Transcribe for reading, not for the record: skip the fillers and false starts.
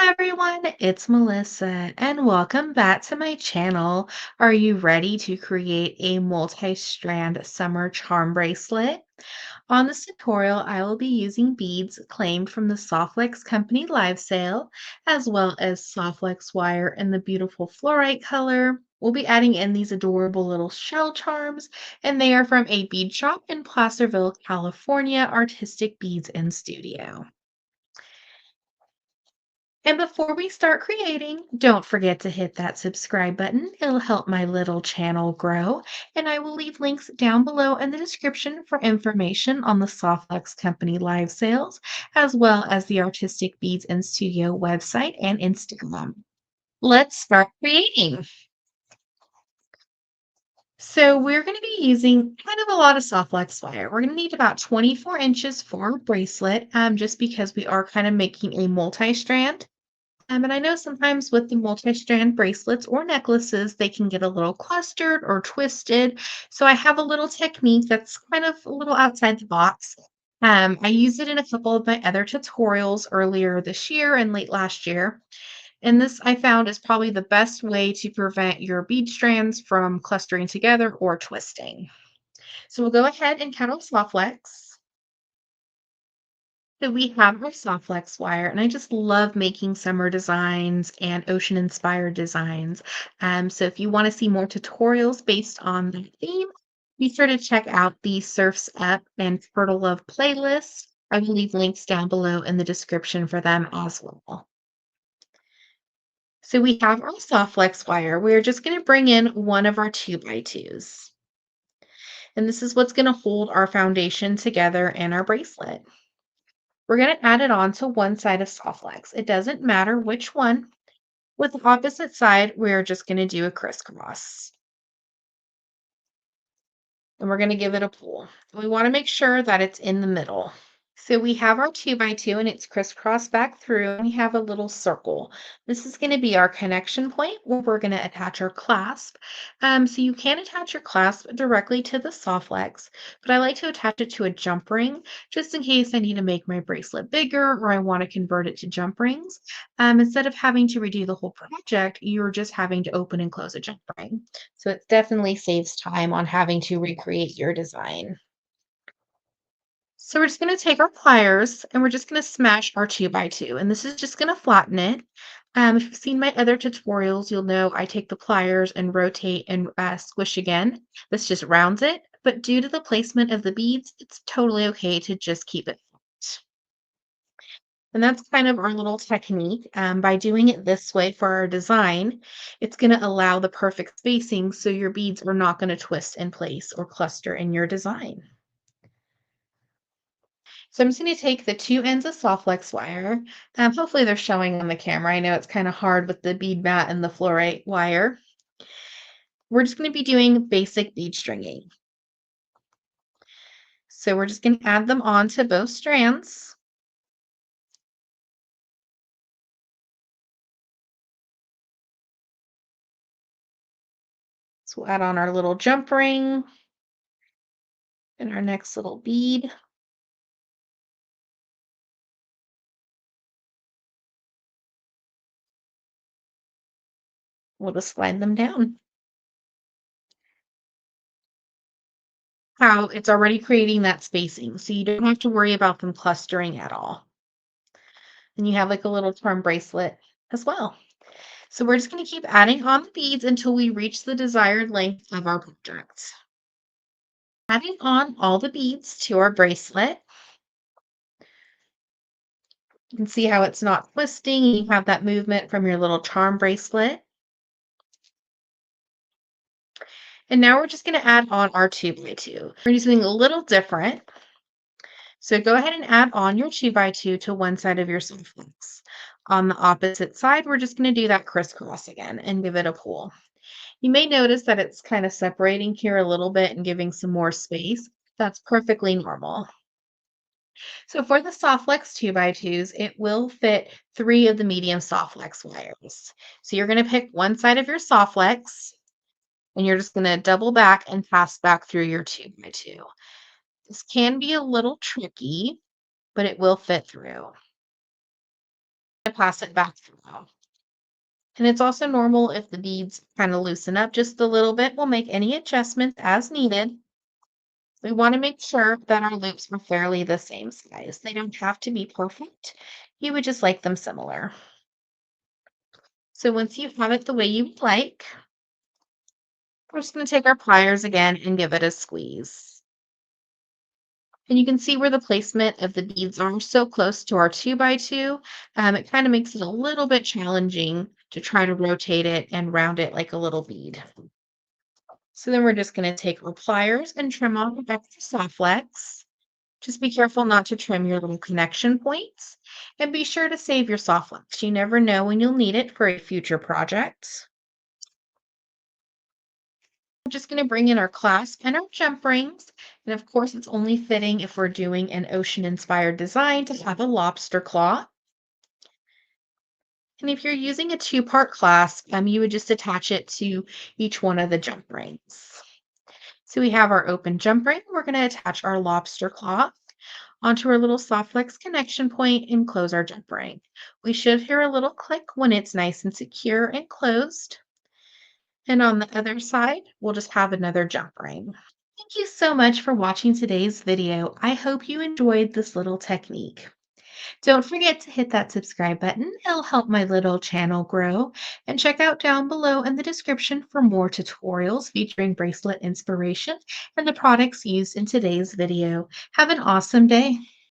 everyone, it's Melissa and welcome back to my channel. Are you ready to create a multi-strand summer charm bracelet? On this tutorial, I will be using beads claimed from the Softlex Company live sale, as well as Softlex wire in the beautiful fluorite color. We'll be adding in these adorable little shell charms, and they are from a bead shop in Placerville, California, Artistic Beads and Studio. And before we start creating, don't forget to hit that subscribe button. It'll help my little channel grow. And I will leave links down below in the description for information on the Softlex Company live sales, as well as the Artistic Beads and Studio website and Instagram. Let's start creating. So we're going to be using kind of a lot of Softlex wire. We're going to need about 24 inches for our bracelet, just because we are kind of making a multi-strand. And I know sometimes with the multi-strand bracelets or necklaces, they can get a little clustered or twisted. So I have a little technique that's kind of a little outside the box. I used it in a couple of my other tutorials earlier this year and late last year. And this I found is probably the best way to prevent your bead strands from clustering together or twisting. So we'll go ahead and cut off soft flex. So we have our soft flex wire, and I just love making summer designs and ocean inspired designs. So if you want to see more tutorials based on the theme, be sure to check out the Surfs Up and Turtle Love playlist. I will leave links down below in the description for them as well. So we have our soft flex wire. We're just going to bring in one of our 2x2s. And this is what's going to hold our foundation together and our bracelet. We're going to add it on to one side of soft flex. It doesn't matter which one. With the opposite side, we're just going to do a crisscross. And we're going to give it a pull. We want to make sure that it's in the middle. So we have our 2x2 and it's crisscrossed back through and we have a little circle. This is going to be our connection point where we're going to attach our clasp. So you can attach your clasp directly to the soft flex, but I like to attach it to a jump ring just in case I need to make my bracelet bigger or I want to convert it to jump rings. Instead of having to redo the whole project, you're just having to open and close a jump ring. So it definitely saves time on having to recreate your design. So we're just going to take our pliers and we're just going to smash our 2x2. And this is just going to flatten it. If you've seen my other tutorials, you'll know I take the pliers and rotate and squish again. This just rounds it. But due to the placement of the beads, it's totally okay to just keep it flat. And that's kind of our little technique. By doing it this way for our design, it's going to allow the perfect spacing so your beads are not going to twist in place or cluster in your design. So I'm just going to take the two ends of soft flex wire. Hopefully they're showing on the camera. I know it's kind of hard with the bead mat and the fluorite wire. We're just going to be doing basic bead stringing. So we're just going to add them on to both strands. So we'll add on our little jump ring and our next little bead. We'll just slide them down. How it's already creating that spacing, so you don't have to worry about them clustering at all. And you have like a little charm bracelet as well. So we're just going to keep adding on the beads until we reach the desired length of our project. Adding on all the beads to our bracelet. You can see how it's not twisting. You have that movement from your little charm bracelet. And now we're just going to add on our 2x2. We're using a little different. So go ahead and add on your 2x2 to one side of your soft flex. On the opposite side, we're just going to do that crisscross again and give it a pull. You may notice that it's kind of separating here a little bit and giving some more space. That's perfectly normal. So for the soft flex 2x2s, it will fit 3 of the medium soft flex wires. So you're going to pick one side of your soft flex and you're just going to double back and pass back through your 2x2. This can be a little tricky, but it will fit through. to pass it back through. And it's also normal if the beads kind of loosen up just a little bit. We'll make any adjustments as needed. We want to make sure that our loops are fairly the same size. They don't have to be perfect. You would just like them similar. So once you have it the way you would like, we're just going to take our pliers again and give it a squeeze. And you can see where the placement of the beads are so close to our 2x2. It kind of makes it a little bit challenging to try to rotate it and round it like a little bead. So then we're just going to take our pliers and trim off the extra soft flex. Just be careful not to trim your little connection points and be sure to save your soft flex. You never know when you'll need it for a future project. I'm just going to bring in our clasp and our jump rings. And of course, it's only fitting if we're doing an ocean-inspired design to have a lobster claw. And if you're using a two-part clasp, you would just attach it to each one of the jump rings. So we have our open jump ring. We're going to attach our lobster claw onto our little soft flex connection point and close our jump ring. We should hear a little click when it's nice and secure and closed. And on the other side, we'll just have another jump ring. Thank you so much for watching today's video. I hope you enjoyed this little technique. Don't forget to hit that subscribe button. It'll help my little channel grow. And check out down below in the description for more tutorials featuring bracelet inspiration and the products used in today's video. Have an awesome day.